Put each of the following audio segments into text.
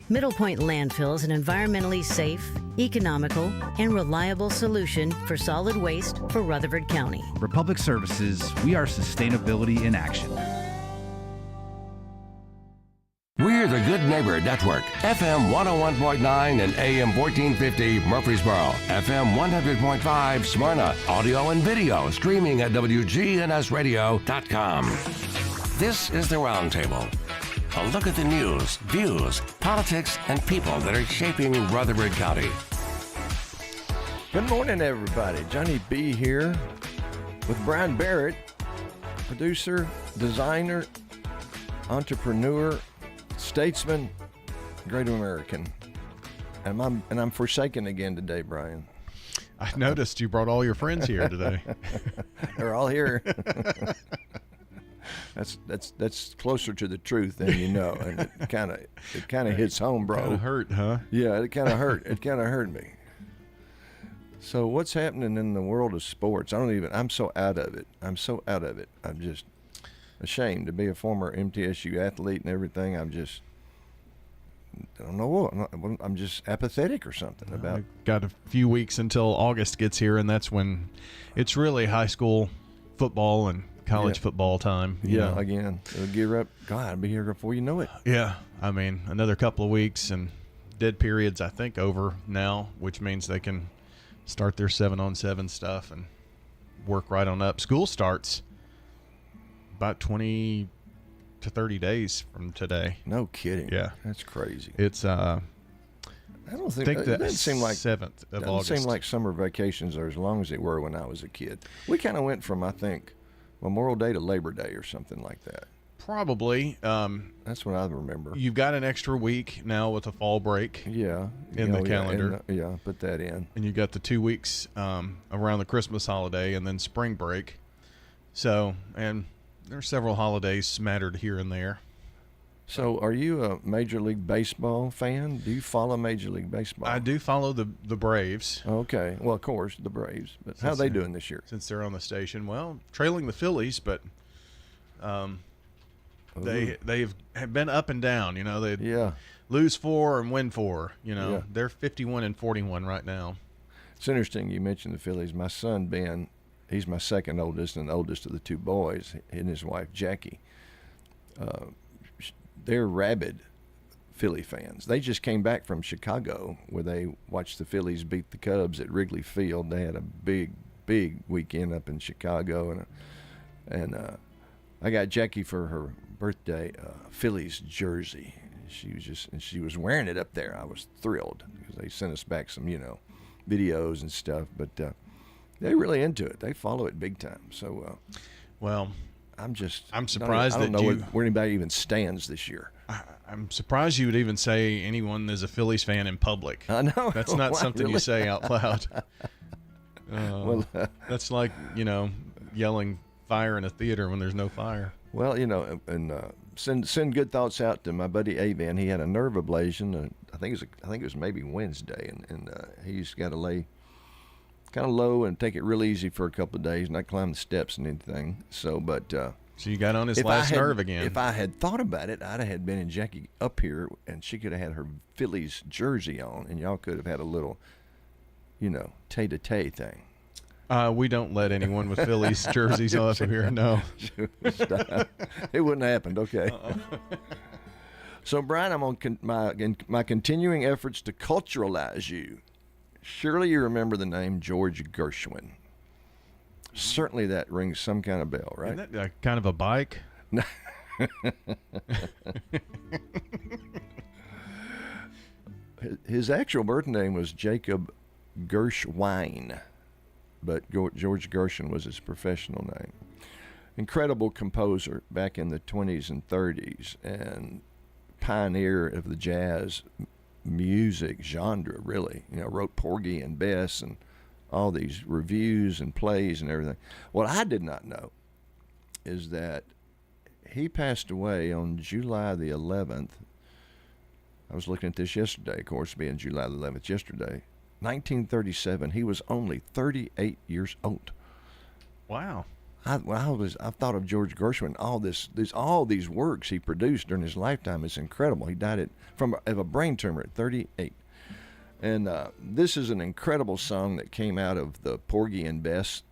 Middle Point Landfill is an environmentally safe, economical, and reliable solution for solid waste for Rutherford County. Republic Services, we are sustainability in action. We're the Good Neighbor Network, FM 101.9 and AM 1450 Murfreesboro, FM 100.5 Smyrna, audio and video streaming at WGNSradio.com. This is the Roundtable. A look at the news, views, politics, and people that are shaping Rutherford County. Good morning, everybody. Johnny B. here with Brian Barrett, producer, designer, entrepreneur, statesman, great American. And I'm forsaken again today, Brian. I noticed you brought all your friends here today. They're all here. That's closer to the truth than you know, and it kind of hits home, bro. Kind of hurt, huh? Yeah, it kind of hurt. It kind of hurt me. So what's happening in the world of sports? I'm so out of it. I'm just ashamed to be a former MTSU athlete and everything. I don't know what. I'm just apathetic or something about. I've got a few weeks until August gets here, and that's when it's really high school football and college football time. Yeah, again. It'll gear up. God, I'll be here before you know it. Yeah, I mean, another couple of weeks, and dead periods, I think, over now, which means they can start their 7-on-7 stuff and work right on up. School starts about 20 to 30 days from today. No kidding. Yeah. That's crazy. It's I think that doesn't seem like 7th of August. Doesn't seem like summer vacations are as long as they were when I was a kid. We kind of went from, I think, Memorial Day to Labor Day or something like that. Probably. That's what I remember. You've got an extra week now with a fall break. Yeah. In the calendar. Put that in. And you got the 2 weeks around the Christmas holiday and then spring break. So, and there are several holidays smattered here and there. So, are you a Major League Baseball fan? Do you follow Major League Baseball? I do follow the Braves. Okay. Well, of course, the Braves. But how are they doing this year? Since they're on the station. Well, trailing the Phillies, but they've been up and down. You know, they lose 4 and win 4. You know, they're 51 and 41 right now. It's interesting you mentioned the Phillies. My son, Ben, he's my second oldest and the oldest of the two boys, and his wife, Jackie. They're rabid Philly fans. They just came back from Chicago where they watched the Phillies beat the Cubs at Wrigley Field. They had a big weekend up in Chicago, and I got Jackie for her birthday Phillies jersey. She was wearing it up there. I was thrilled because they sent us back some videos and stuff, but they're really into it. They follow it big time. So well, I'm surprised I don't know you, where anybody even stands this year. I'm surprised you would even say anyone is a Phillies fan in public. I know. That's not something you say out loud. That's like, yelling fire in a theater when there's no fire. Well, and send good thoughts out to my buddy Avan. He had a nerve ablation. I think it was maybe Wednesday, and he's got to lay kind of low and take it real easy for a couple of days, not climb the steps and anything. So you got on his last nerve again. If I had thought about it, I'd have had Ben and Jackie up here, and she could have had her Phillies jersey on, and y'all could have had a little, tay-to-tay thing. We don't let anyone with Phillies jerseys off of here. No. It wouldn't have happened. Okay. So, Brian, I'm on my continuing efforts to culturalize you. Surely you remember the name George Gershwin. Certainly that rings some kind of bell, right? Isn't that kind of a bike? His actual birth name was Jacob Gershwin, but George Gershwin was his professional name. Incredible composer back in the 20s and 30s and pioneer of the jazz music genre, really. Wrote Porgy and Bess and all these reviews and plays and everything. What I did not know is that he passed away on July the 11th. I was looking at this yesterday, of course, being July the 11th yesterday. 1937. He was only 38 years old. Wow. I thought of George Gershwin. All these works he produced during his lifetime is incredible. He died of a brain tumor at 38. And this is an incredible song that came out of the Porgy and Bess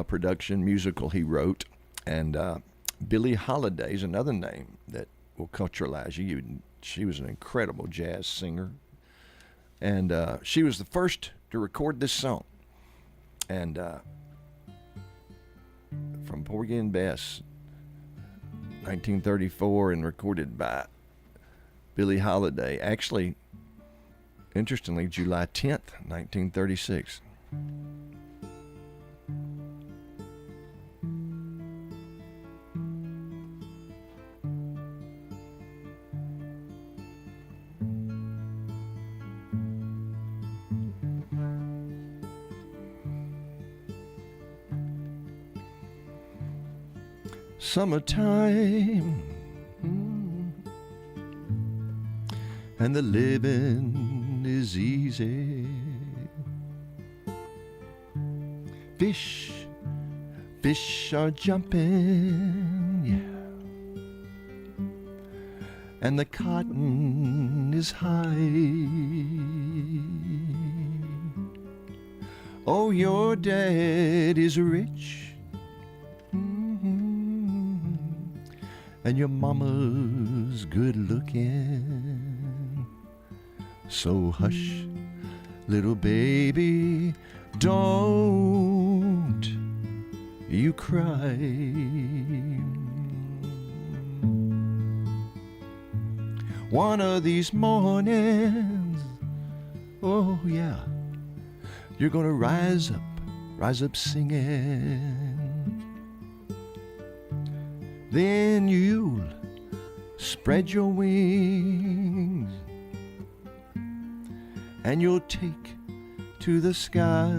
production musical he wrote. And Billie Holiday is another name that will culturalize you. She was an incredible jazz singer. And she was the first to record this song. And from Porgy and Bess, 1934, and recorded by Billie Holiday. Actually, interestingly, July 10th, 1936. Summertime, and the living is easy. Fish are jumping, yeah, and the cotton is high. Oh, your dad is rich, and your mama's good looking. So hush, little baby, don't you cry. One of these mornings, oh yeah, you're gonna rise up singing. Then you'll spread your wings and you'll take to the sky.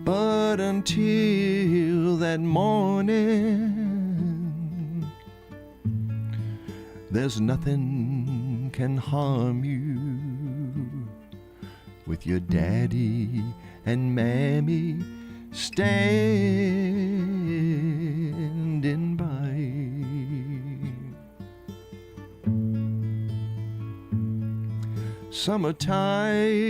But until that morning, there's nothing can harm you with your daddy and mammy standing by. Summertime,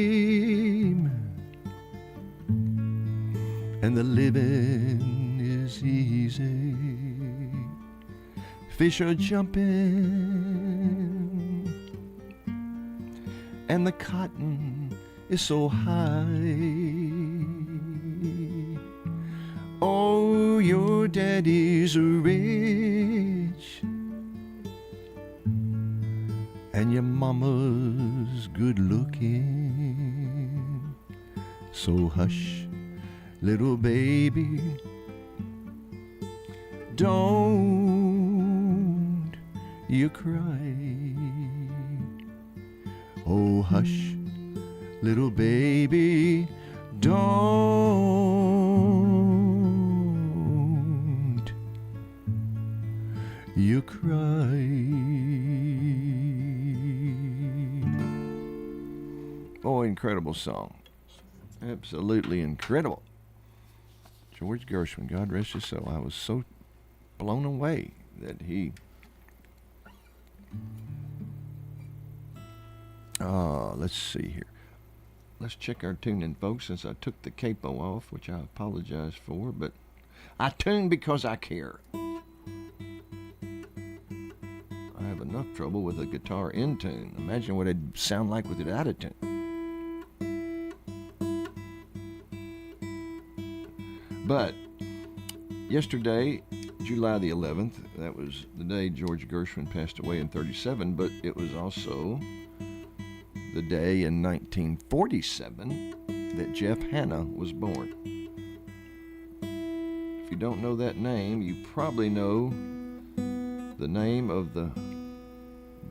and the living is easy. Fish are jumping, and the cotton is so high. Oh, your daddy's rich, and your mama's good looking. So hush, little baby, don't you cry. Oh, hush, little baby, don't you cry. Oh, incredible song. Absolutely incredible. George Gershwin, God rest his soul. I was so blown away that he... let's see here. Let's check our tuning, folks, since I took the capo off, which I apologize for, but I tune because I care. I have enough trouble with a guitar in tune. Imagine what it'd sound like with it out of tune. But yesterday, July the 11th, that was the day George Gershwin passed away in 37, but it was also the day in 1947 that Jeff Hanna was born. If you don't know that name, you probably know the name of the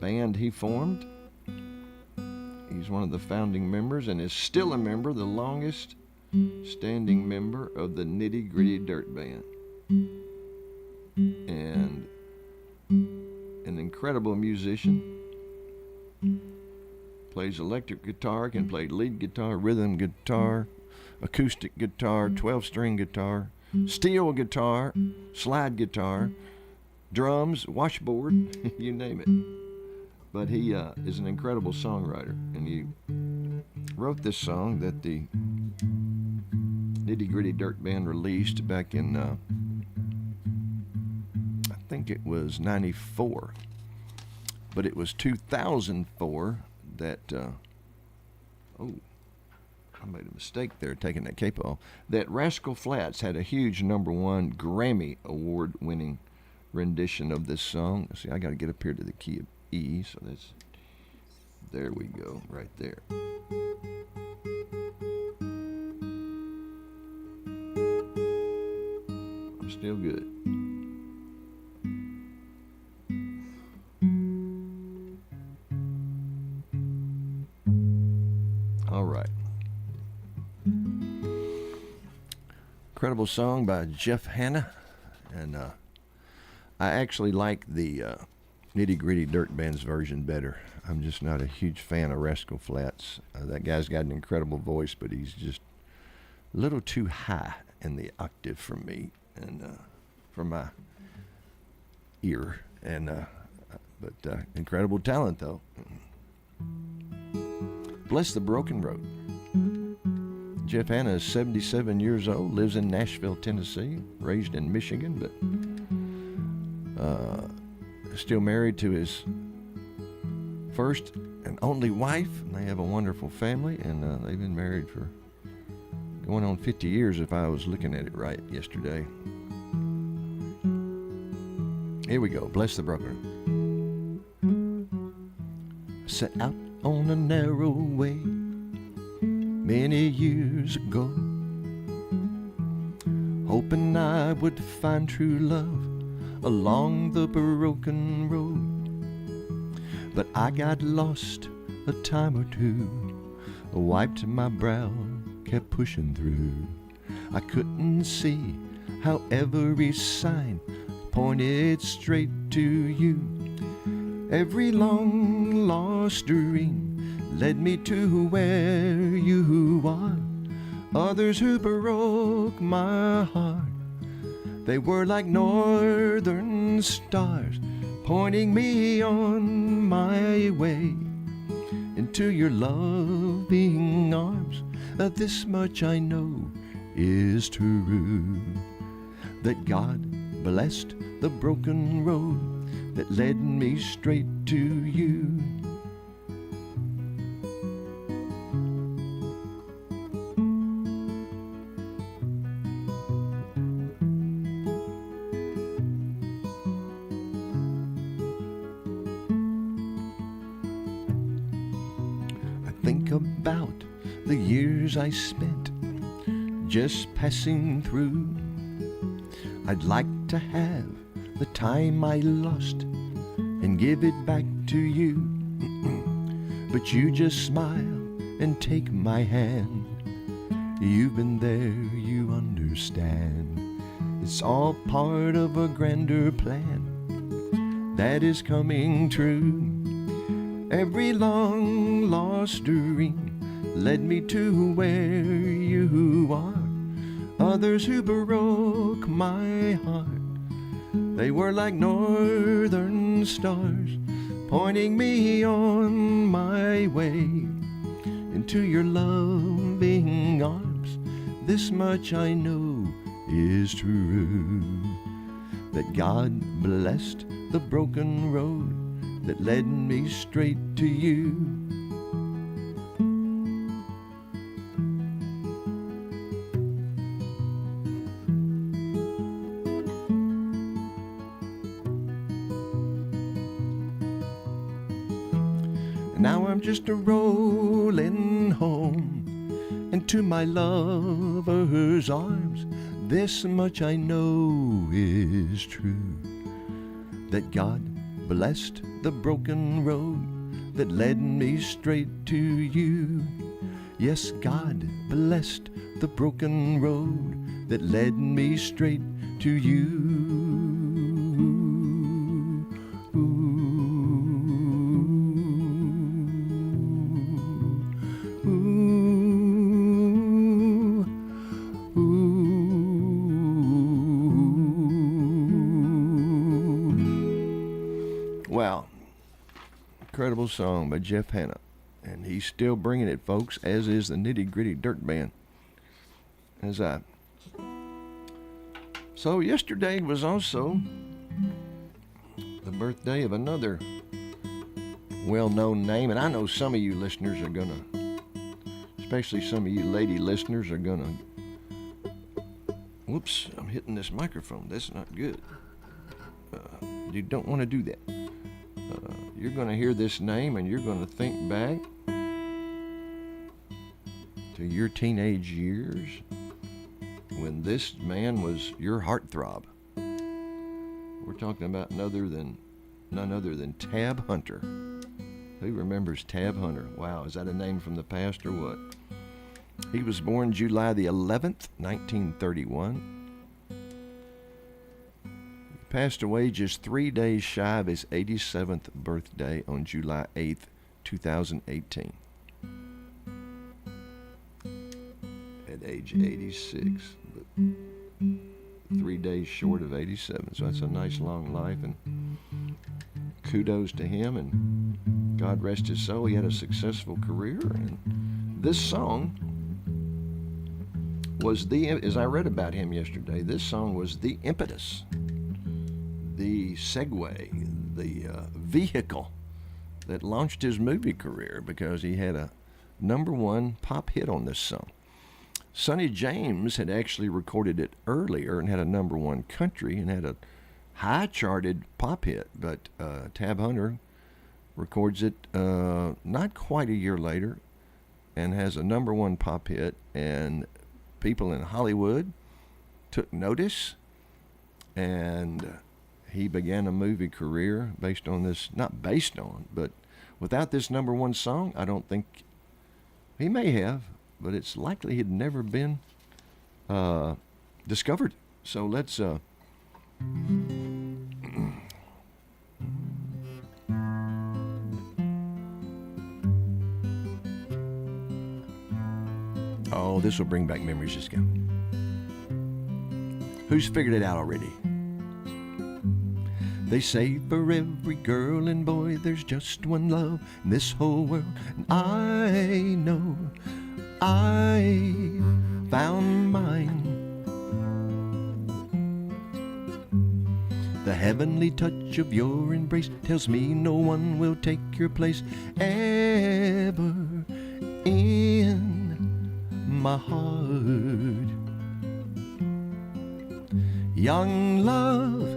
band he formed. He's one of the founding members and is still a member, the longest standing member of the Nitty Gritty Dirt Band. And an incredible musician. Plays electric guitar, can play lead guitar, rhythm guitar, acoustic guitar, 12-string guitar, steel guitar, slide guitar, drums, washboard, you name it. But he is an incredible songwriter, and he wrote this song that the Nitty Gritty Dirt Band released back in, I think it was 94. But it was 2004 that, I made a mistake there taking that cape off, that Rascal Flatts had a huge #1 Grammy Award-winning rendition of this song. See, I got to get up here to the key of E, so there we go, right there. I'm still good. All right. Incredible song by Jeff Hanna, and I actually like the Nitty Gritty Dirt Band's version better. I'm just not a huge fan of Rascal Flatts. That guy's got an incredible voice, but he's just a little too high in the octave for me and for my ear. And but incredible talent though. Bless the Broken Road. Jeff Hanna is 77 years old, lives in Nashville, Tennessee, raised in Michigan, but still married to his first and only wife. And they have a wonderful family, and they've been married for going on 50 years if I was looking at it right yesterday. Here we go. Bless the Broken Road. Set out on a narrow way many years ago, hoping I would find true love along the broken road. But I got lost a time or two, wiped my brow, kept pushing through. I couldn't see how every sign pointed straight to you. Every long lost dream led me to where you are. Others who broke my heart, they were like northern stars, pointing me on my way into your loving arms. This much I know is true, that God blessed the broken road that led me straight to you. About the years I spent just passing through. I'd like to have the time I lost and give it back to you. But you just smile and take my hand. You've been there, you understand. It's all part of a grander plan that is coming true. Every long lost dream led me to where you are. Others who broke my heart, they were like northern stars, pointing me on my way into your loving arms. This much I know is true, that God blessed the broken road that led me straight to you. Now I'm just a-rolling home into my lover's arms. This much I know is true, that God blessed the broken road that led me straight to you. Yes, God blessed the broken road that led me straight to you. Wow. Incredible song by Jeff Hanna. And he's still bringing it, folks, as is the Nitty Gritty Dirt Band. So yesterday was also the birthday of another well-known name, and I know some of you listeners are gonna, especially some of you lady listeners are gonna, whoops, I'm hitting this microphone, that's not good. You don't want to do that. You're gonna hear this name and you're gonna think back to your teenage years when this man was your heartthrob. We're talking about none other than Tab Hunter. Who remembers Tab Hunter? Wow, is that a name from the past or what? He was born July the 11th, 1931. He passed away just 3 days shy of his 87th birthday on July 8th, 2018. At age 86, but 3 days short of 87. So that's a nice long life, and kudos to him, and God rest his soul. He had a successful career, and this song was as I read about him yesterday, this song was the impetus, the segue, the vehicle that launched his movie career, because he had a #1 pop hit on this song. Sonny James had actually recorded it earlier and had a #1 country and had a high charted pop hit, but Tab Hunter records it not quite a year later and has a #1 pop hit, and people in Hollywood took notice, and he began a movie career based on this, not based on, but without this #1 song, I don't think he may have, but it's likely he'd never been discovered. So let's oh, this will bring back memories. Just go. Who's figured it out already? They say for every girl and boy there's just one love in this whole world, and I know I found mine. The heavenly touch of your embrace tells me no one will take your place ever in my heart. Young love,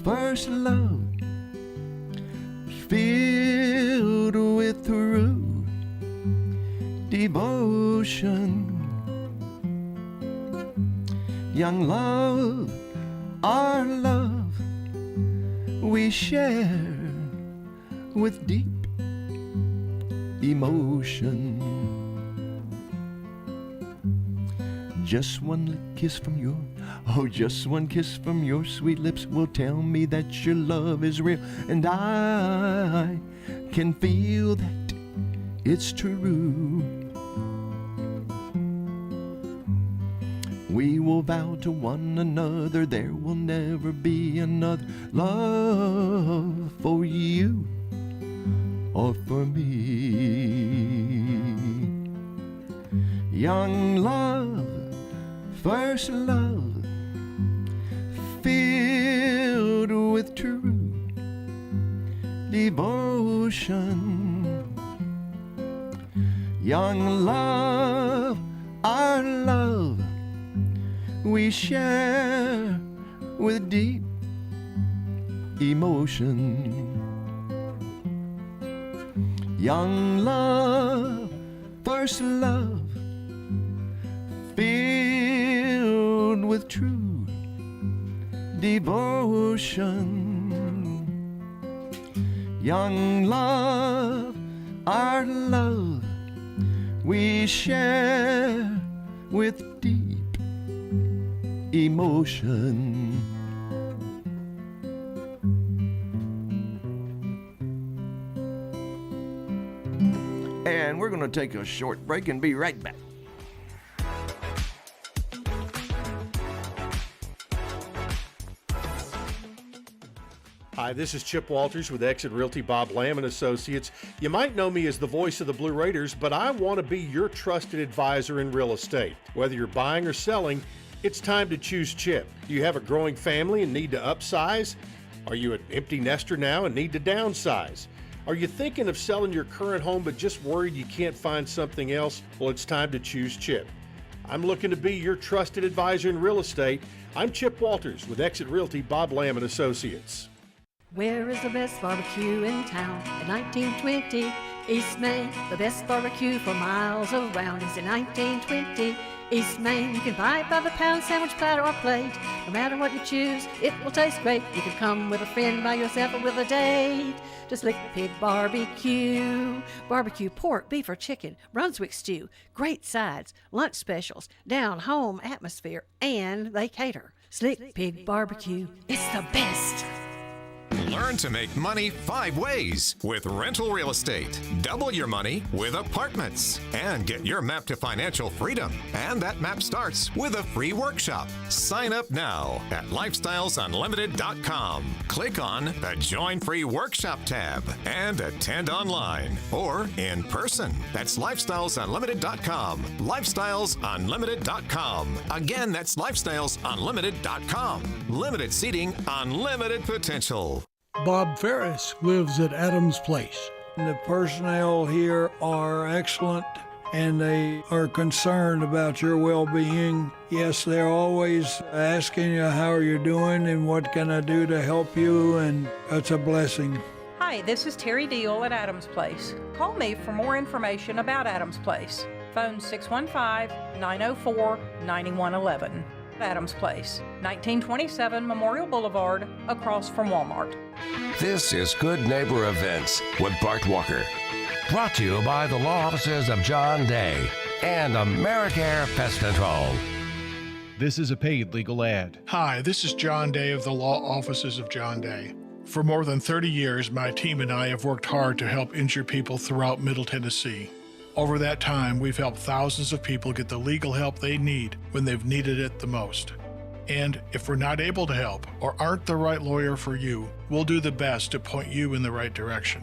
first love, filled with true devotion. Young love, our love we share with deep emotion. Just one kiss from your, oh, just one kiss from your sweet lips will tell me that your love is real, and I can feel that it's true. We will vow to one another there will never be another love for you or for me. Young love, first love, filled with true devotion. Young love, our love we share with deep emotion. Young love, first love, filled with true devotion. Young love, our love we share with deep emotion. And we're going to take a short break and be right back. Hi, Hi, this is Chip Walters with Exit Realty Bob Lamb and Associates. You might know me as the voice of the Blue Raiders, but I want to be your trusted advisor in real estate. Whether you're buying or selling, it's time to choose Chip. Do you have a growing family and need to upsize? Are you an empty nester now and need to downsize? Are you thinking of selling your current home but just worried you can't find something else? Well, it's time to choose Chip. I'm looking to be your trusted advisor in real estate. I'm Chip Walters with Exit Realty Bob Lamb and Associates. Where is the best barbecue in town? In 1920, East Main. The best barbecue for miles around is in 1920, East Main. You can buy it by the pound, sandwich, platter, or plate. No matter what you choose, it will taste great. You can come with a friend, by yourself, or with a date. To Slick Pig Barbecue. Barbecue pork, beef, or chicken, Brunswick stew, great sides, lunch specials, down-home atmosphere, and they cater. Slick Pig Barbecue, it's the best. Learn to make money 5 ways with rental real estate. Double your money with apartments and get your map to financial freedom. And that map starts with a free workshop. Sign up now at lifestylesunlimited.com. Click on the Join Free Workshop tab and attend online or in person. That's lifestylesunlimited.com. Lifestylesunlimited.com. Again, that's lifestylesunlimited.com. Limited seating, unlimited potential. Bob Ferris lives at Adams Place. The personnel here are excellent and they are concerned about your well-being. Yes, they're always asking you how are you doing and what can I do to help you, and it's a blessing. Hi, this is Terry Deal at Adams Place. Call me for more information about Adams Place. Phone 615-904-9111. Adams Place, 1927 Memorial Boulevard, across from Walmart. This is Good Neighbor Events with Bart Walker. Brought to you by the law offices of John Day and Americare Pest Control. This is a paid legal ad. Hi, this is John Day of the law offices of John Day. For more than 30 years, my team and I have worked hard to help injured people throughout Middle Tennessee. Over that time, we've helped thousands of people get the legal help they need when they've needed it the most. And if we're not able to help or aren't the right lawyer for you, we'll do the best to point you in the right direction.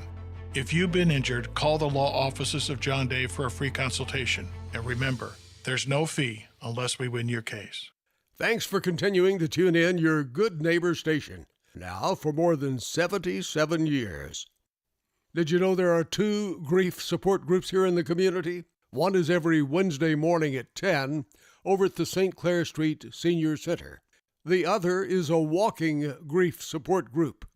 If you've been injured, call the law offices of John Day for a free consultation. And remember, there's no fee unless we win your case. Thanks for continuing to tune in your Good Neighbor station. Now for more than 77 years. Did you know there are 2 grief support groups here in the community? One is every Wednesday morning at 10 over at the St. Clair Street Senior Center. The other is a walking grief support group.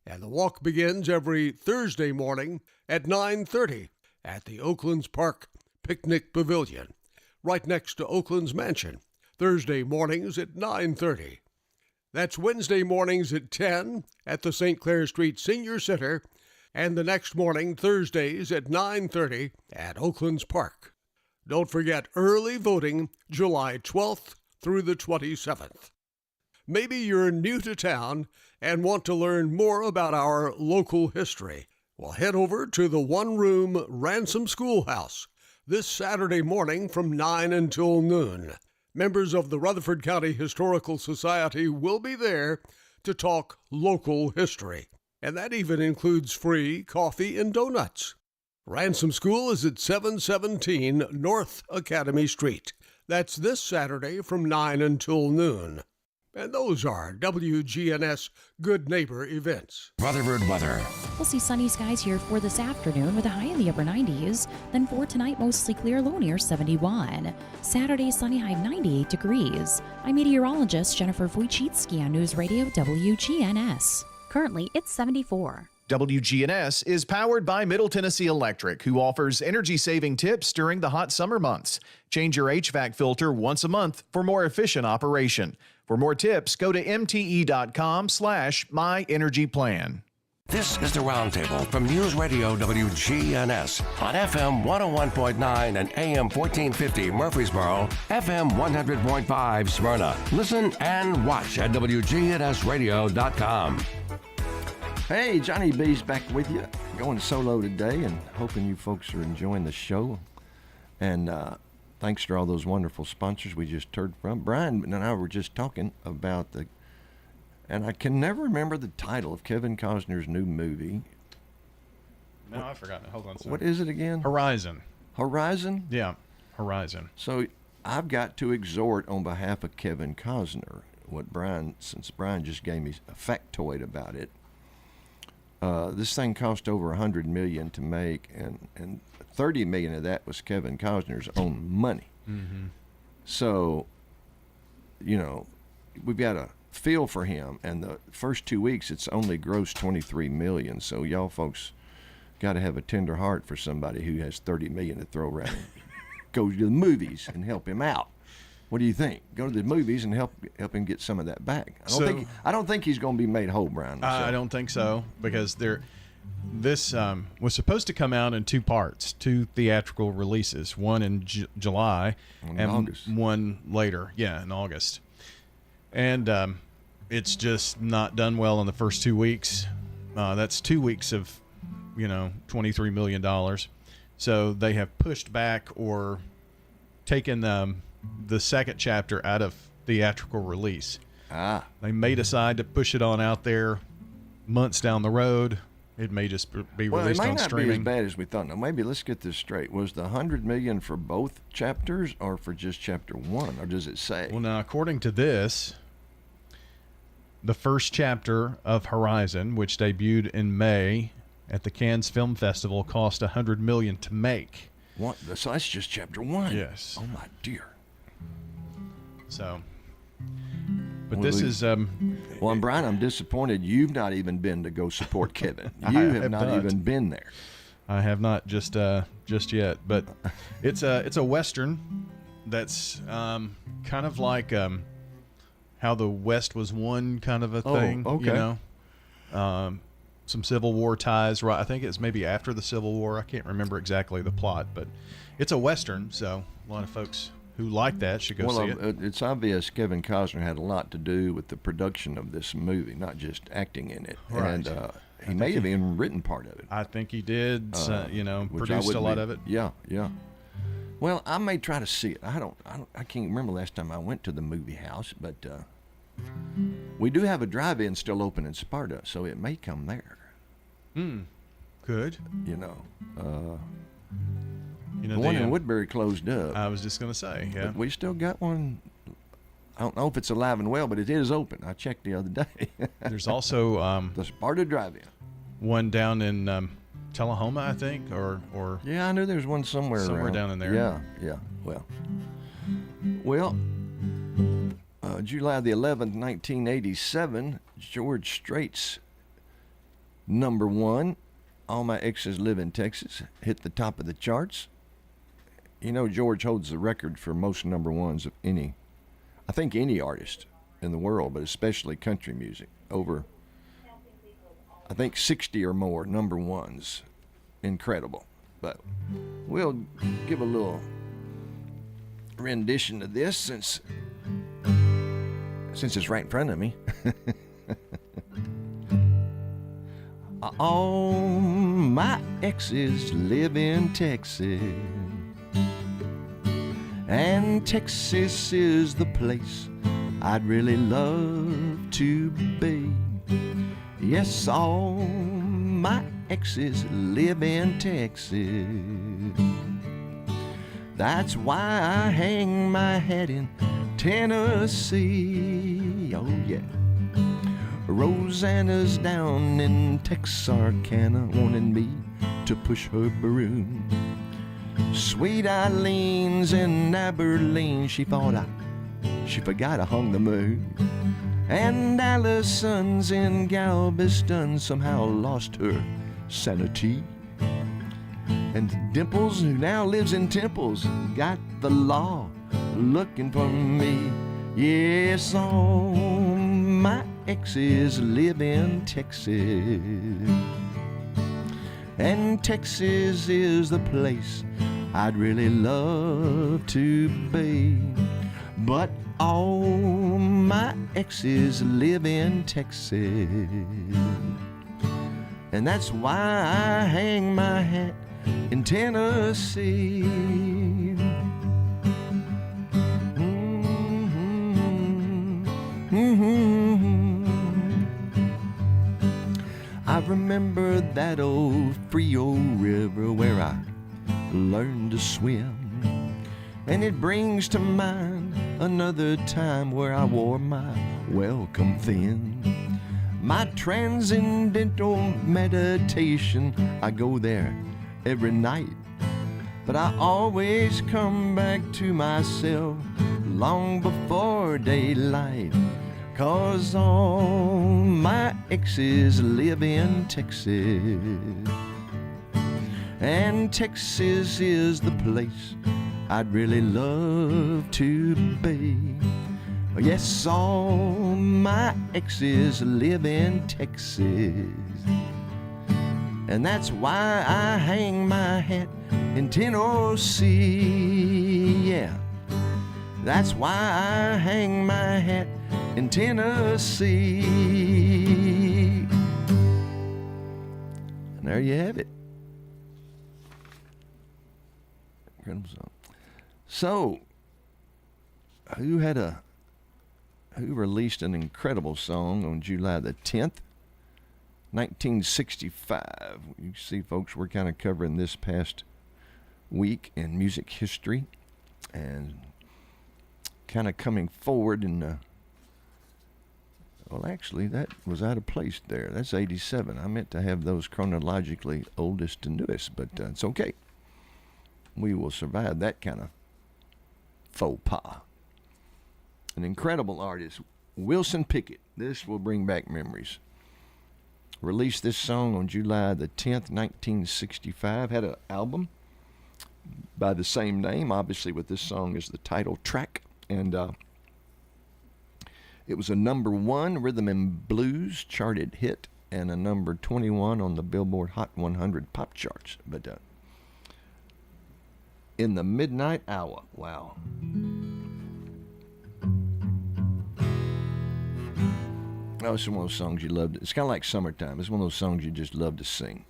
And the walk begins every Thursday morning at 9:30 at the Oaklands Park Picnic Pavilion, right next to Oaklands Mansion. Thursday mornings at 9:30. That's Wednesday mornings at 10 at the St. Clair Street Senior Center, and the next morning, Thursdays at 9:30 at Oaklands Park. Don't forget early voting July 12th through the 27th. Maybe you're new to town and want to learn more about our local history. Well, head over to the one-room Ransom Schoolhouse this Saturday morning from 9 until noon. Members of the Rutherford County Historical Society will be there to talk local history. And that even includes free coffee and donuts. Ransom School is at 717 North Academy Street. That's this Saturday from 9 until noon. And those are WGNS Good Neighbor events. Rutherford weather. We'll see sunny skies here for this afternoon with a high in the upper 90s. Then for tonight, mostly clear, low near 71. Saturday, sunny, high 98 degrees. I'm meteorologist Jennifer Wojcicki on News Radio WGNS. Currently, it's 74. WGNS is powered by Middle Tennessee Electric, who offers energy-saving tips during the hot summer months. Change your HVAC filter once a month for more efficient operation. For more tips, go to mte.com/myenergyplan. This is the Roundtable from News Radio WGNS on FM 101.9 and AM 1450 Murfreesboro, FM 100.5 Smyrna. Listen and watch at WGNSradio.com. Hey, Johnny B's back with you, going solo today, and hoping you folks are enjoying the show. And thanks to all those wonderful sponsors we just heard from. Brian and I were just talking about the And I can never remember the title of Kevin Costner's new movie. No, I've forgotten it. Hold on a second. What is it again? Horizon. Horizon? Yeah, Horizon. So I've got to exhort on behalf of Kevin Costner, since Brian just gave me a factoid about it. This thing cost over $100 million to make, and $30 million of that was Kevin Costner's own money. Mm-hmm. So, we've got a feel for him, and the first 2 weeks it's only grossed $23 million. So y'all folks got to have a tender heart for somebody who has $30 million to throw around. Go to the movies and help him out. What do you think? Go to the movies and help him get some of that back. I don't think he's going to be made whole, Brian. I don't think so, because this was supposed to come out in 2 parts, 2 theatrical releases, one in July and August. One later, in August. And it's just not done well in the first 2 weeks. That's 2 weeks of, $23 million. So they have pushed back or taken the second chapter out of theatrical release. They may decide to push it on out there months down the road. It may just be released on streaming. Well, it might not be as bad as we thought. Now, maybe let's get this straight. Was the $100 million for both chapters or for just chapter 1, or does it say? Well, now, according to this, the first chapter of Horizon, which debuted in May at the Cannes Film Festival, cost $100 million to make. What? So that's just chapter 1? Yes. Oh, my dear. So, but this is... well, and Brian, I'm disappointed you've not even been to go support Kevin. You have not even been there. I have not just yet, but it's a Western that's kind of like how the West was won kind of a thing. Okay. Some Civil War ties. Right, I think it's maybe after the Civil War. I can't remember exactly the plot, but it's a Western, so a lot of folks who like that should go see it. It's obvious Kevin Costner had a lot to do with the production of this movie, not just acting in it. Right. And he may have even written part of it. I think he did. Produced a lot of it. Yeah. Well, I may try to see it. I can't remember last time I went to the movie house, but we do have a drive-in still open in Sparta, so it may come there. Good. The one in Woodbury closed up. I was just going to say, yeah. But we still got one. I don't know if it's alive and well, but it is open. I checked the other day. There's also the Sparta Drive-In. One down in Tullahoma, I think, or yeah, I knew there was one somewhere around. down in there. Yeah. Well, July the 11th, 1987, George Strait's number 1, All My Exes Live in Texas, hit the top of the charts. George holds the record for most number 1s of any artist in the world, but especially country music. Over, I think, 60 or more number 1s. Incredible. But we'll give a little rendition of this since it's right in front of me. All my exes live in Texas, and Texas is the place I'd really love to be. Yes, all my exes live in Texas. That's why I hang my hat in Tennessee. Oh yeah. Rosanna's down in Texarkana, wanting me to push her broom. Sweet Eileen's in Abilene, she forgot I hung the moon. And Allison's in Galveston, somehow lost her sanity. And Dimples, who now lives in Temples, got the law looking for me. Yes, all my exes live in Texas, and Texas is the place I'd really love to be. But all my exes live in Texas, and that's why I hang my hat in Tennessee. remember that old Frio river where I learned to swim. And it brings to mind another time where I wore my welcome thin. My transcendental meditation, I go there every night. But I always come back to myself long before daylight. 'Cause all my exes live in Texas, and Texas is the place I'd really love to be. Yes, all my exes live in Texas, and that's why I hang my hat in Tennessee. Yeah, that's why I hang my hat in Tennessee. And there you have it. Incredible song. So, who released an incredible song on July the 10th, 1965? You see, folks, we're kind of covering this past week in music history and kind of coming forward in well, actually, that was out of place there. That's 87. I meant to have those chronologically oldest to newest, but it's okay. We will survive that kind of faux pas. An incredible artist, Wilson Pickett. This will bring back memories. Released this song on July the 10th, 1965. Had an album by the same name, obviously with this song as the title track. And it was a number 1 rhythm and blues charted hit and a number 21 on the Billboard Hot 100 pop charts. But In the Midnight Hour, wow. Oh, it's one of those songs you love. It's kind of like Summertime. It's one of those songs you just love to sing.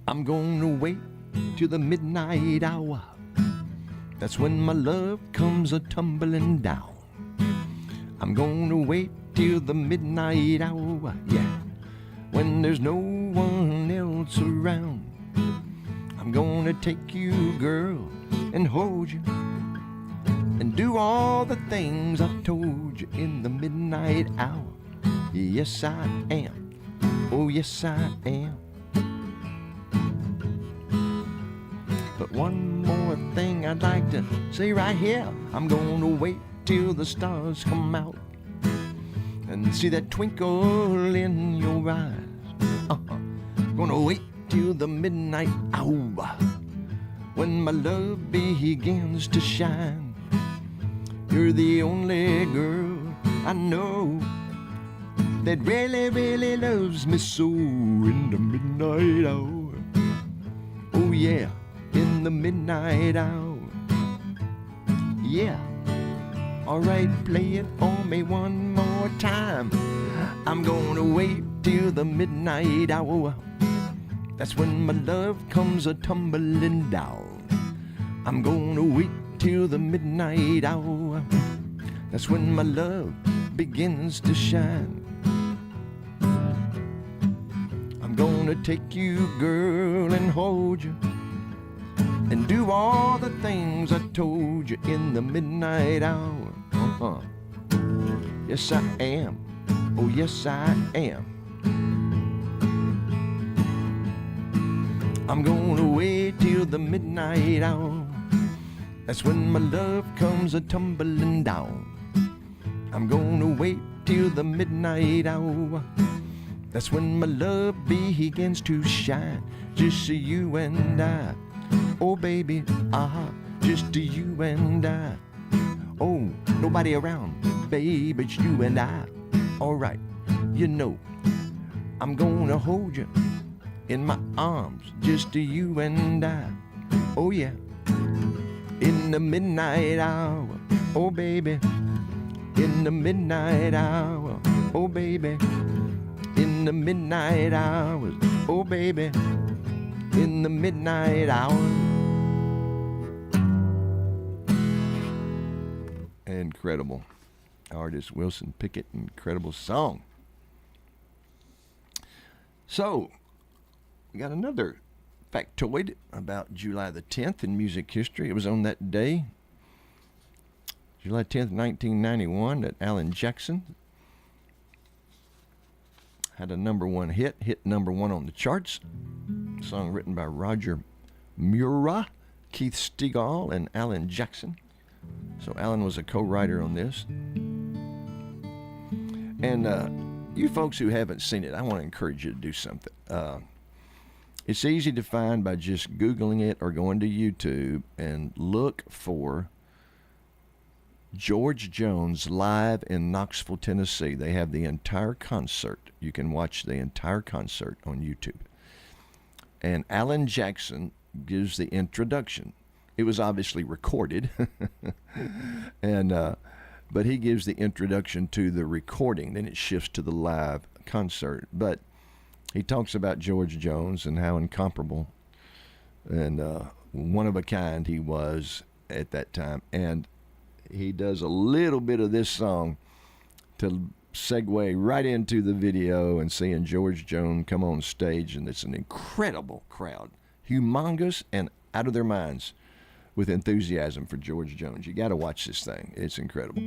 I'm gonna wait till the midnight hour. That's when my love comes a-tumbling down. I'm gonna wait till the midnight hour, yeah, when there's no one else around. I'm gonna take you, girl, and hold you, and do all the things I told you in the midnight hour. Yes, I am. Oh, yes, I am. But one more thing I'd like to say right here. I'm gonna wait till the stars come out and see that twinkle in your eyes. Gonna wait till the midnight hour when my love begins to shine. You're the only girl I know that really, really loves me so in the midnight hour. Oh yeah, in the midnight hour. Yeah. Alright, play it for me one more time. I'm gonna wait till the midnight hour. That's when my love comes a-tumbling down. I'm gonna wait till the midnight hour. That's when my love begins to shine. I'm gonna take you, girl, and hold you, and do all the things I told you in the midnight hour. Yes, I am. Oh, yes, I am. I'm gonna wait till the midnight hour. That's when my love comes a-tumbling down. I'm gonna wait till the midnight hour. That's when my love begins to shine. Just you and I. Oh, baby, just you and I. Oh, nobody around, baby, it's you and I. Alright, you know, I'm gonna hold you in my arms, just you and I. Oh yeah, in the midnight hour. Oh baby, in the midnight hour. Oh baby, in the midnight hours. Oh, baby, in the midnight hour. Incredible. Artist Wilson Pickett, incredible song. So, we got another factoid about July the 10th in music history. It was on that day, July 10th, 1991, that Alan Jackson had a number one hit number one on the charts. A song written by Roger Murrah, Keith Stegall, and Alan Jackson. So Alan was a co-writer on this. And you folks who haven't seen it, I want to encourage you to do something. It's easy to find by just Googling it or going to YouTube and look for George Jones live in Knoxville, Tennessee. They have the entire concert. You can watch the entire concert on YouTube. And Alan Jackson gives the introduction. It was obviously recorded, but he gives the introduction to the recording. Then it shifts to the live concert. But he talks about George Jones and how incomparable and one of a kind he was at that time. And he does a little bit of this song to segue right into the video and seeing George Jones come on stage. And it's an incredible crowd, humongous and out of their minds with enthusiasm for George Jones. You got to watch this thing. It's incredible.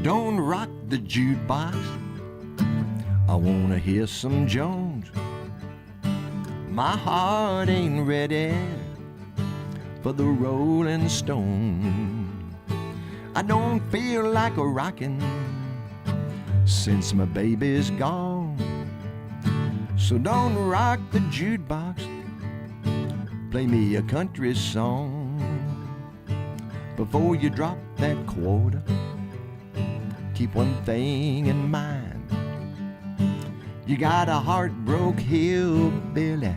Don't rock the jukebox. I want to hear some Jones. My heart ain't ready for the Rolling Stone. I don't feel like a rockin' since my baby's gone. So don't rock the jukebox. Play me a country song. Before you drop that quarter, keep one thing in mind. You got a heartbroken hillbilly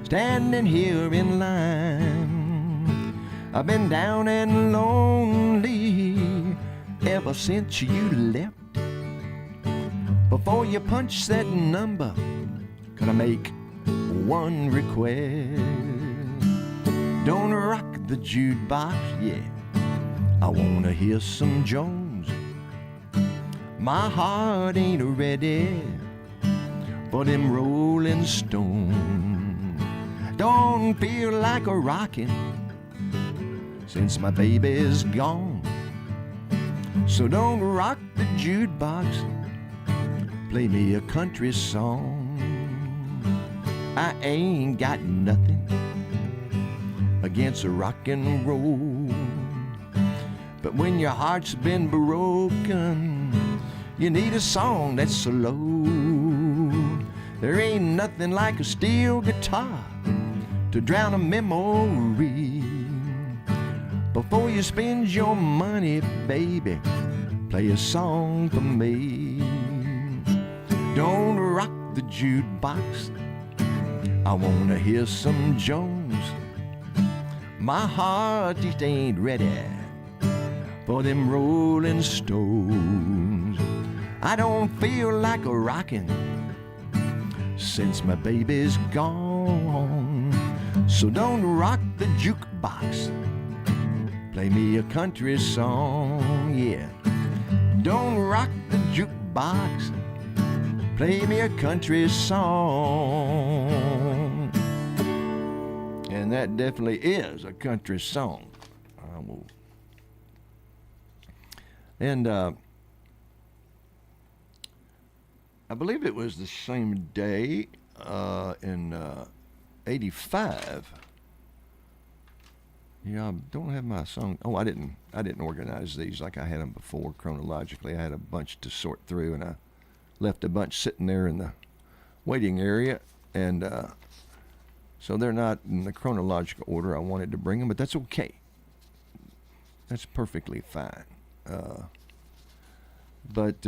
standing here in line. I've been down and lonely ever since you left. Before you punch that number, can I make one request? Don't rock the jukebox, yeah. I wanna hear some Jones. My heart ain't ready for them Rolling Stones. Don't feel like a rockin' since my baby's gone. So don't rock the jukebox. Play me a country song. I ain't got nothing against rock and roll, but when your heart's been broken, you need a song that's slow. There ain't nothing like a steel guitar to drown a memory. Before you spend your money, baby, play a song for me. Don't rock the jukebox. I wanna hear some Jones. My heart just ain't ready for them Rolling Stones. I don't feel like a rockin' since my baby's gone. So don't rock the jukebox. Play me a country song, yeah. Don't rock the jukebox. Play me a country song. And that definitely is a country song. And I believe it was the same day in 85. Yeah, I don't have my song. Oh, I didn't organize these like I had them before chronologically. I had a bunch to sort through, and I left a bunch sitting there in the waiting area, and so they're not in the chronological order I wanted to bring them, but that's okay. That's perfectly fine. But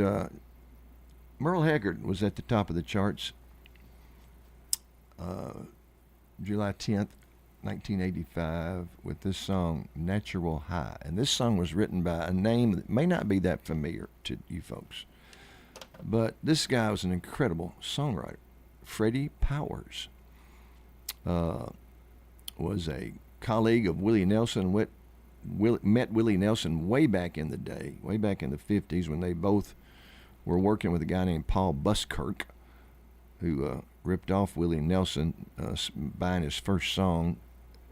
Merle Haggard was at the top of the charts July 10th, 1985, with this song, Natural High. And this song was written by a name that may not be that familiar to you folks. But this guy was an incredible songwriter. Freddie Powers was a colleague of Willie Nelson. Met Willie Nelson way back in the day, way back in the 50s, when they both were working with a guy named Paul Buskirk, who ripped off Willie Nelson, buying his first song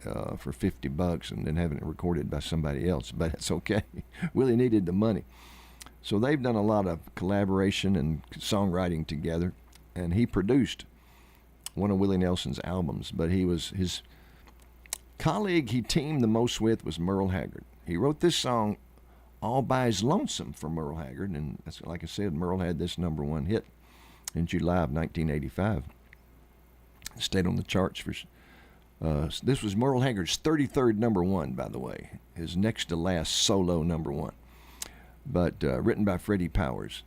for $50 and then having it recorded by somebody else. But it's okay. Willie needed the money. So they've done a lot of collaboration and songwriting together, and he produced one of Willie Nelson's albums. But his colleague he teamed the most with was Merle Haggard. He wrote this song all by his lonesome for Merle Haggard, and that's, like I said, Merle had this #1 hit in July of 1985. It stayed on the charts for. This was Merle Haggard's 33rd #1, by the way, his next to last solo #1. But written by Freddie Powers.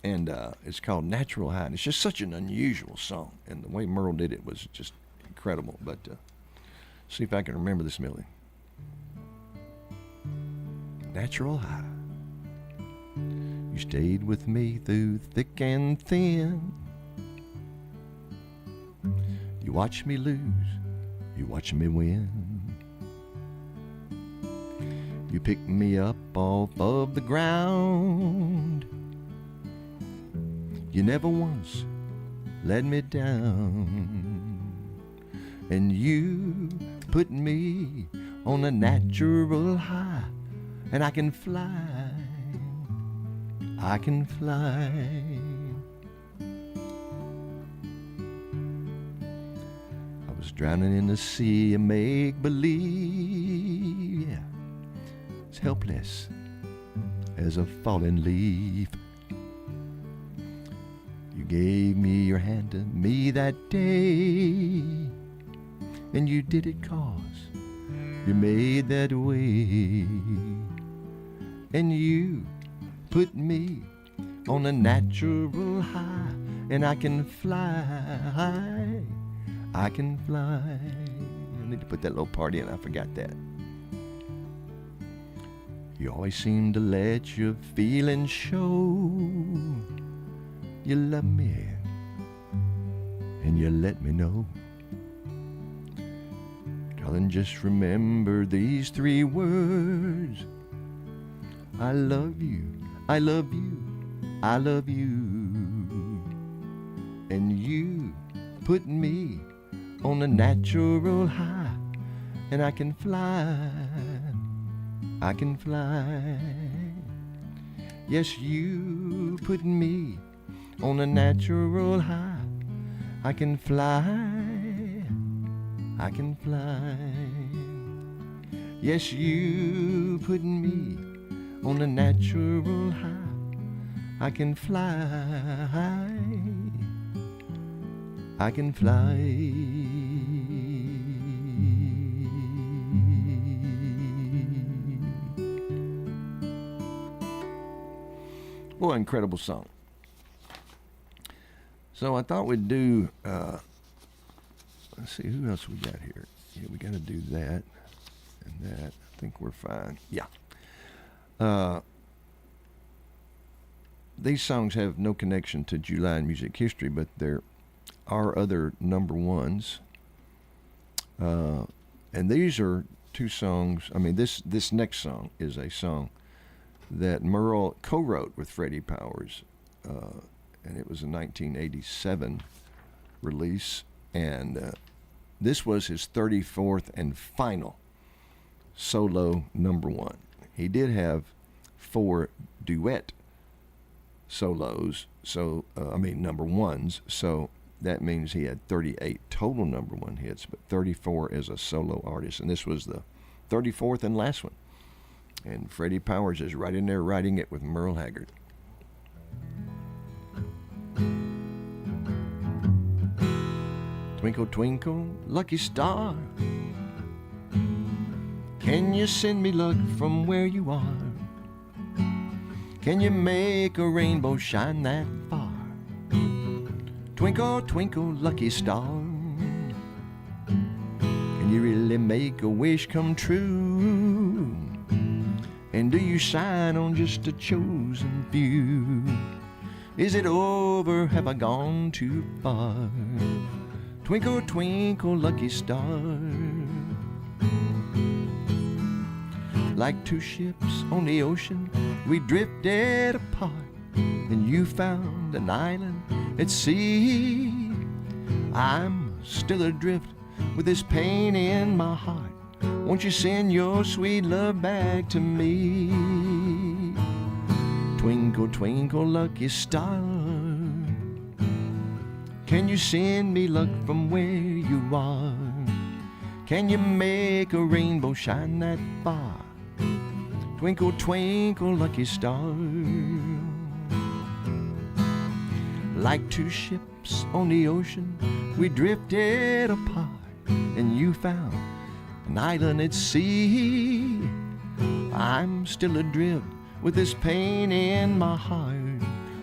And it's called Natural High. And it's just such an unusual song. And the way Merle did it was just incredible. But see if I can remember this melody. Natural High. You stayed with me through thick and thin. You watched me lose. You watched me win. You picked me up off of the ground. You never once let me down. And you put me on a natural high. And I can fly. I can fly. I was drowning in the sea of make-believe. Yeah. Helpless as a fallen leaf. You gave me your hand to me that day, and you did it 'cause you made that way. And you put me on a natural high, and I can fly. I can fly. I need to put that little part in. I forgot that. You always seem to let your feelings show. You love me, and you let me know. Darling, just remember these 3 words. I love you, I love you, I love you. And you put me on a natural high, and I can fly. I can fly. Yes, you put me on a natural high. I can fly. I can fly. Yes, you put me on a natural high. I can fly. I can fly. Boy, incredible song. So I thought we'd do, let's see, who else we got here? Yeah, we got to do that and that. I think we're fine. Yeah. These songs have no connection to July in music history, but there are other #1s. And these are 2 songs. I mean, this next song is a song that Merle co-wrote with Freddie Powers, and it was a 1987 release, and this was his 34th and final solo #1. He did have 4 duet solos, so #1s, so that means he had 38 total #1 hits, but 34 as a solo artist, and this was the 34th and last one. And Freddie Powers is right in there writing it with Merle Haggard. Twinkle, twinkle, lucky star, can you send me luck from where you are? Can you make a rainbow shine that far? Twinkle, twinkle, lucky star, can you really make a wish come true? And do you shine on just a chosen few? Is it over? Have I gone too far? Twinkle, twinkle, lucky star. Like two ships on the ocean, we drifted apart, and you found an island at sea. I'm still adrift with this pain in my heart. Won't you send your sweet love back to me? Twinkle, twinkle, lucky star. Can you send me luck from where you are? Can you make a rainbow shine that far? Twinkle, twinkle, lucky star. Like two ships on the ocean, we drifted apart, and you found an island at sea. I'm still adrift with this pain in my heart.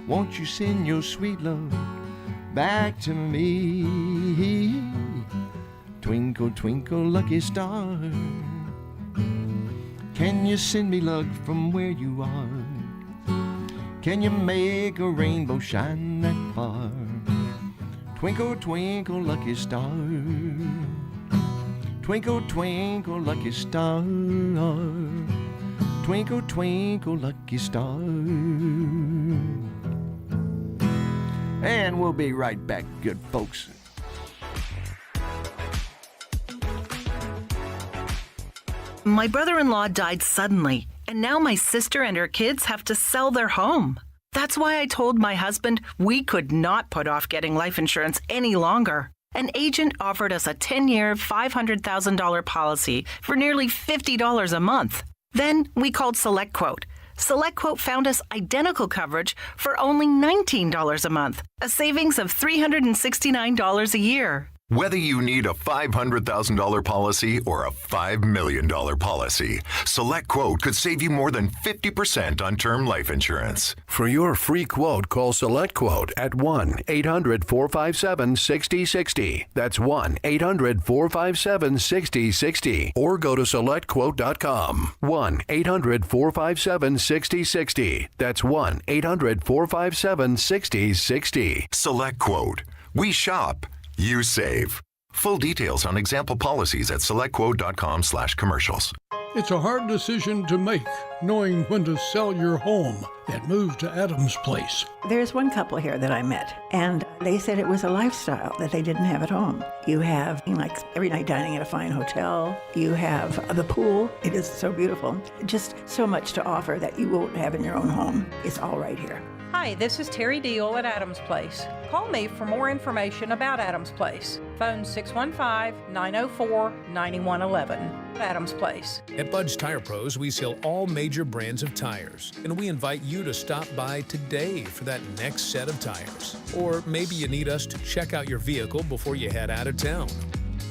Won't you send your sweet love back to me? Twinkle, twinkle, lucky star. Can you send me luck from where you are? Can you make a rainbow shine that far? Twinkle, twinkle, lucky star. Twinkle, twinkle, lucky star. Twinkle, twinkle, lucky star. And we'll be right back, good folks. My brother-in-law died suddenly, and now my sister and her kids have to sell their home. That's why I told my husband we could not put off getting life insurance any longer. An agent offered us a 10-year, $500,000 policy for nearly $50 a month. Then we called SelectQuote. SelectQuote found us identical coverage for only $19 a month, a savings of $369 a year. Whether you need a $500,000 policy or a $5 million policy, SelectQuote could save you more than 50% on term life insurance. For your free quote, call SelectQuote at 1-800-457-6060. That's 1-800-457-6060. Or go to SelectQuote.com. 1-800-457-6060. That's 1-800-457-6060. SelectQuote. We shop. You save. Full details on example policies at selectquote.com/commercials. It's a hard decision to make, knowing when to sell your home and move to Adams Place. There's one couple here that I met, and they said it was a lifestyle that they didn't have at home. You have, like, every night dining at a fine hotel. You have the pool. It is so beautiful. Just so much to offer that you won't have in your own home. It's all right here. Hi, this is Terry Deal at Adams Place. Call me for more information about Adams Place. Phone 615-904-9111. Adams Place. At Bud's Tire Pros, we sell all major brands of tires, and we invite you to stop by today for that next set of tires. Or maybe you need us to check out your vehicle before you head out of town.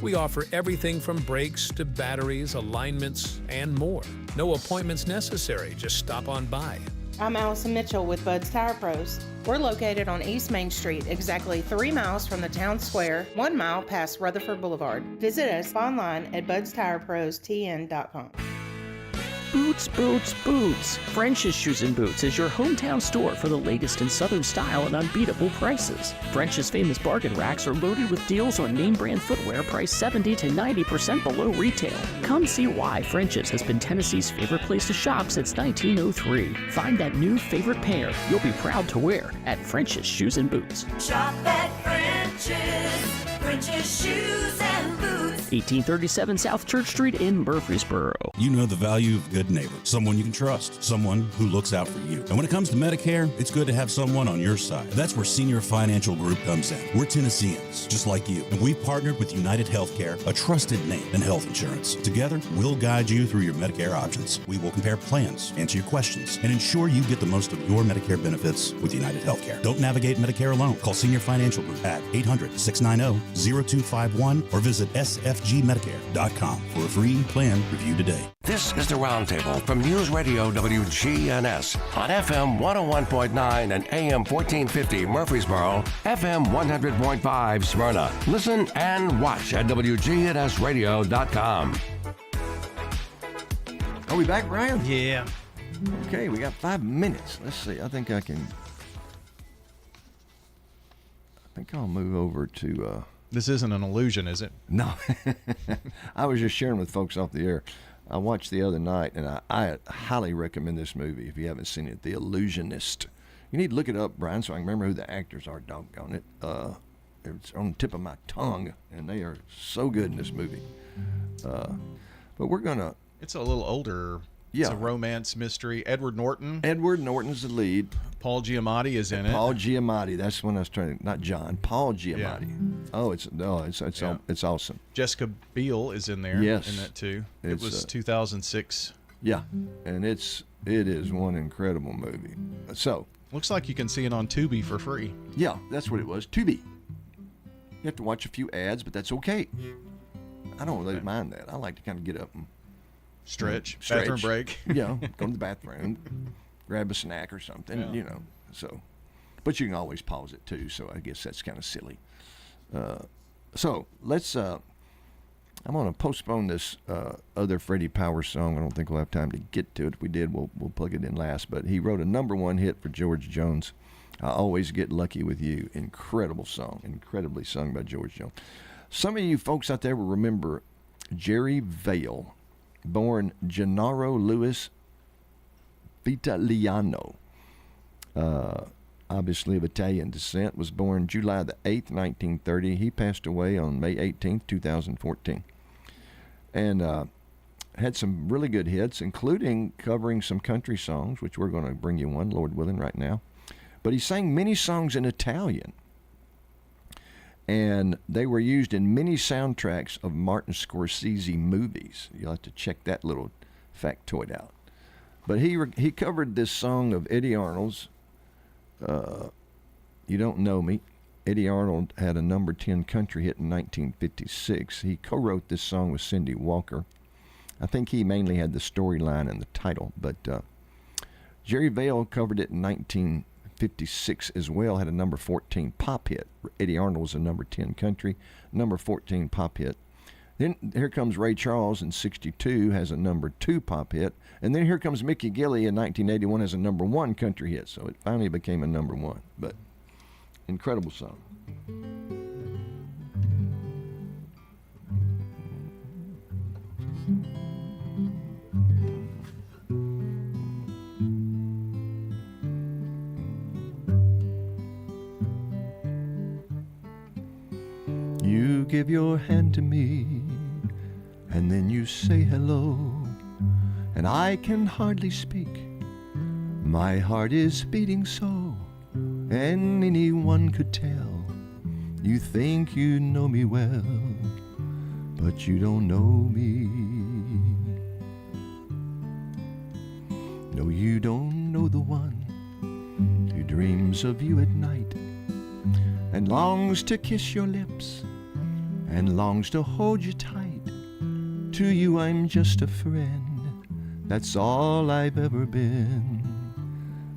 We offer everything from brakes to batteries, alignments, and more. No appointments necessary, just stop on by. I'm Allison Mitchell with Bud's Tire Pros. We're located on East Main Street, exactly 3 miles from the town square, 1 mile past Rutherford Boulevard. Visit us online at budstireprostn.com. Boots, Boots, Boots. French's Shoes and Boots is your hometown store for the latest in Southern style and unbeatable prices. French's famous bargain racks are loaded with deals on name brand footwear priced 70 to 90% below retail. Come see why French's has been Tennessee's favorite place to shop since 1903. Find that new favorite pair you'll be proud to wear at French's Shoes and Boots. Shop at French's. French's Shoes and Boots. 1837 South Church Street in Murfreesboro. You know the value of good neighbor, someone you can trust, someone who looks out for you. And when it comes to Medicare, it's good to have someone on your side. That's where Senior Financial Group comes in. We're Tennesseans, just like you, and we've partnered with United Healthcare, a trusted name in health insurance. Together, we'll guide you through your Medicare options. We will compare plans, answer your questions, and ensure you get the most of your Medicare benefits with United Healthcare. Don't navigate Medicare alone. Call Senior Financial Group at 800-690-0251 or visit sfgmedicare.com for a free plan review today. This is the Roundtable from News Radio WGNS on FM 101.9 and AM 1450 Murfreesboro, FM 100.5 Smyrna. Listen and watch at WGNSradio.com. Are we back, Brian? Yeah. Okay, we got 5 minutes. Let's see. I think I can think I'll move over to. This isn't an illusion, is it? No. I was just sharing with folks off the air. I watched the other night, and I highly recommend this movie if you haven't seen it, The Illusionist. You need to look it up, Brian, so I can remember who the actors are, doggone it. It's on the tip of my tongue, and they are so good in this movie. But we're going to... It's a little older. Yeah. It's a romance mystery. Edward Norton. Edward Norton's the lead. Paul Giamatti is in it. Paul Giamatti. That's when I was trying to... Not John. Paul Giamatti. Yeah. It's awesome. Jessica Biel is in there. Yes. In that, too. It was 2006. Yeah. And it is one incredible movie. So... Looks like you can see it on Tubi for free. Yeah, that's what it was. Tubi. You have to watch a few ads, but that's okay. I don't really mind that. I like to kind of get up and stretch. Bathroom break. Yeah, go to the bathroom, grab a snack or something, So, but you can always pause it too, so I guess that's kind of silly. So let's, I'm going to postpone this other Freddie Powers song. I don't think we'll have time to get to it. If we did, we'll plug it in last. But he wrote a #1 hit for George Jones. I Always Get Lucky With You. Incredible song. Incredibly sung by George Jones. Some of you folks out there will remember Jerry Vale, born Gennaro Louis Vitaliano, obviously of Italian descent, was born July the 8th, 1930. He passed away on May 18th, 2014. And had some really good hits, including covering some country songs, which we're going to bring you one, Lord willing, right now. But he sang many songs in Italian, and they were used in many soundtracks of Martin Scorsese movies. You'll have to check that little factoid out. But he covered this song of Eddie Arnold's, You Don't Know Me. Eddie Arnold had a #10 country hit in 1956. He co-wrote this song with Cindy Walker. I think he mainly had the storyline and the title, but Jerry Vale covered it in 1956 as well, had a #14 pop hit. Eddie Arnold was a #10 country, #14 pop hit. Then here comes Ray Charles in 62, has a #2 pop hit. And then here comes Mickey Gilley in 1981, has a #1 country hit. So it finally became a #1. But incredible song. You give your hand to me, and then you say hello, and I can hardly speak. My heart is beating so, and anyone could tell. You think you know me well, but you don't know me. No, you don't know the one who dreams of you at night and longs to kiss your lips and longs to hold you tight. To you I'm just a friend, that's all I've ever been,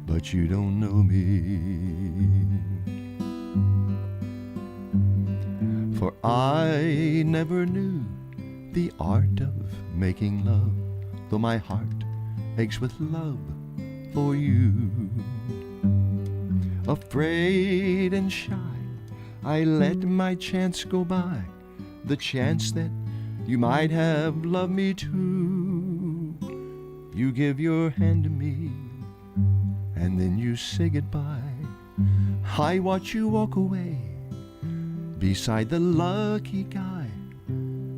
but you don't know me. For I never knew the art of making love, though my heart aches with love for you. Afraid and shy, I let my chance go by, the chance that you might have loved me too. You give your hand to me, and then you say goodbye. I watch you walk away beside the lucky guy.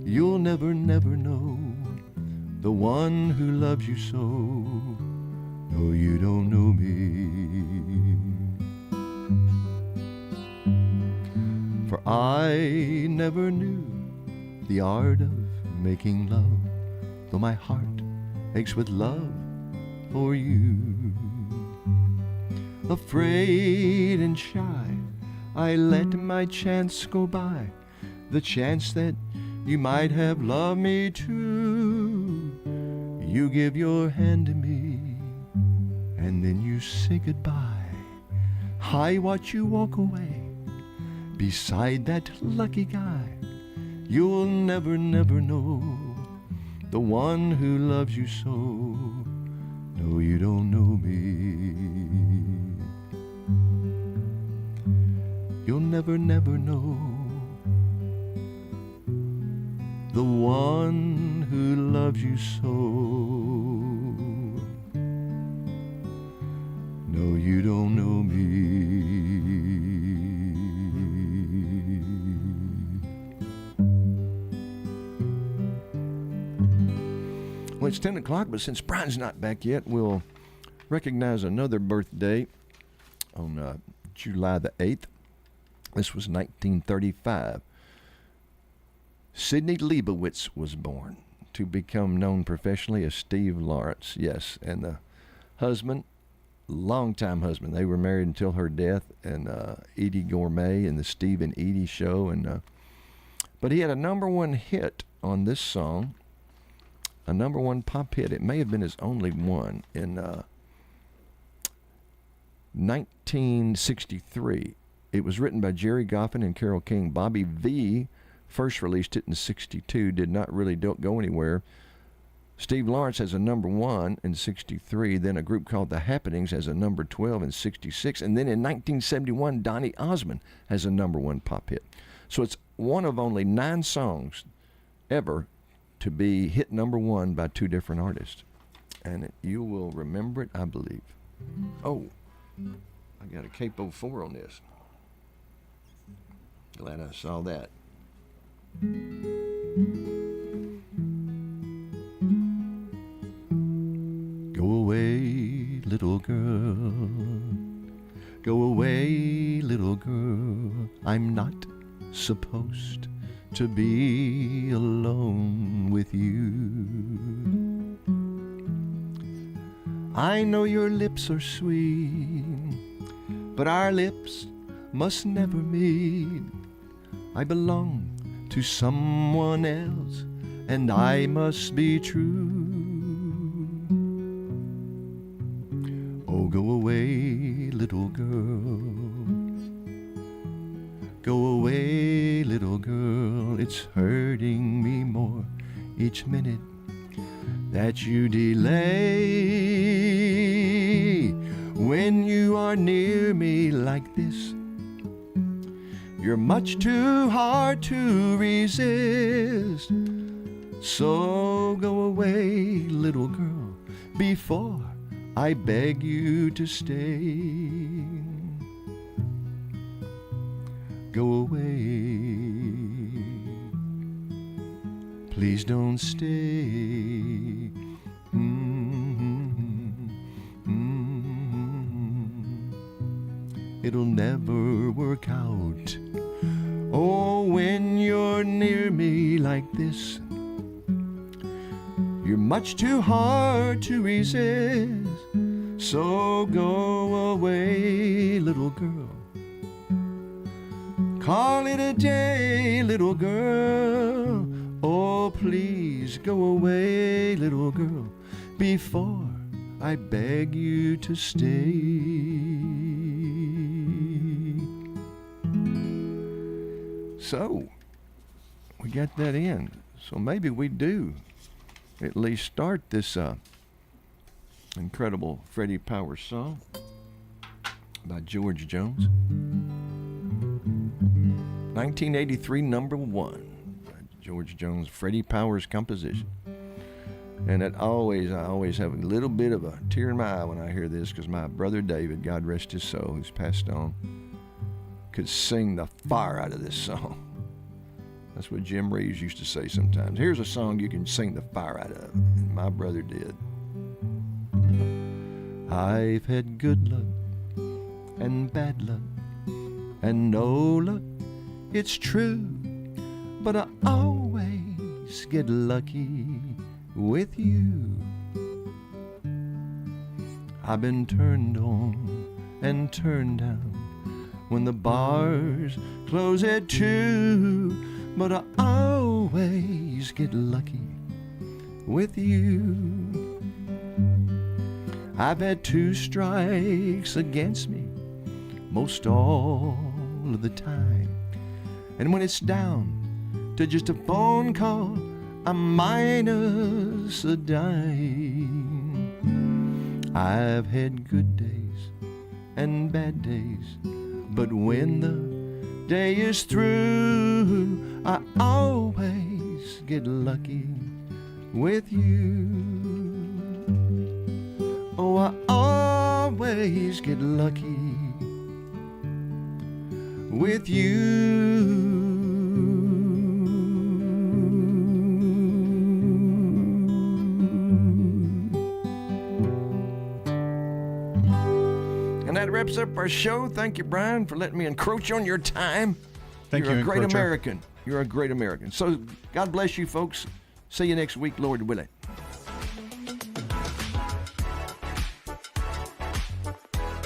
You'll never, never know the one who loves you so. No, you don't know me. For I never knew the art of making love, though my heart aches with love for you. Afraid and shy, I let my chance go by, the chance that you might have loved me too. You give your hand to me, and then you say goodbye. I watch you walk away beside that lucky guy. You'll never, never know the one who loves you so. No, you don't know me. you'll never, never know the one who loves you so. No, you don't know me. Well, it's 10 o'clock, but since Brian's not back yet, we'll recognize another birthday on July the 8th. This was 1935. Sidney Leibowitz was born to become known professionally as Steve Lawrence. Yes, and the husband, longtime husband, they were married until her death, and Edie Gourmet and the Steve and Edie show. But he had a #1 hit on this song, a #1 pop hit. It may have been his only one in 1963. It was written by Jerry Goffin and Carole King. Bobby V first released it in 62, did not really go anywhere. Steve Lawrence has a #1 in 63, then a group called The Happenings has a #12 in 66, and then in 1971, Donny Osmond has a #1 pop hit. So it's one of only 9 songs ever to be hit #1 by 2 different artists. And you will remember it, I believe. Oh, I got a Capo 4 on this. Glad I saw that. Go away, little girl. Go away, little girl. I'm not supposed to be alone with you. I know your lips are sweet, but our lips must never meet. I belong to someone else, and I must be true. Oh, go away, little girl. Go away, little girl. It's hurting me more each minute that you delay. When you are near me like this, you're much too hard to resist. So go away, little girl, before I beg you to stay. Go away. Please don't stay. It'll never work out. Oh, when you're near me like this, you're much too hard to resist. So go away, little girl. Call it a day, little girl. Oh, please go away, little girl, before I beg you to stay. So, we got that in. So maybe we do at least start this incredible Freddie Powers song by George Jones. 1983, #1. George Jones, Freddie Powers composition. And I always have a little bit of a tear in my eye when I hear this, because my brother David, God rest his soul, who's passed on, could sing the fire out of this song. That's what Jim Reeves used to say sometimes. Here's a song you can sing the fire out of, and my brother did. I've had good luck and bad luck and no luck, it's true, but I always get lucky with you. I've been turned on and turned down when the bars close at 2, but I always get lucky with you. I've had 2 strikes against me most all of the time, and when it's down to just a phone call, I'm minus a dime. I've had good days and bad days, but when the day is through, I always get lucky with you. Oh, I always get lucky with you. And that wraps up our show. Thank you, Brian, for letting me encroach on your time. You're a great Encroacher. American. You're a great American. So God bless you, folks. See you next week, Lord willing.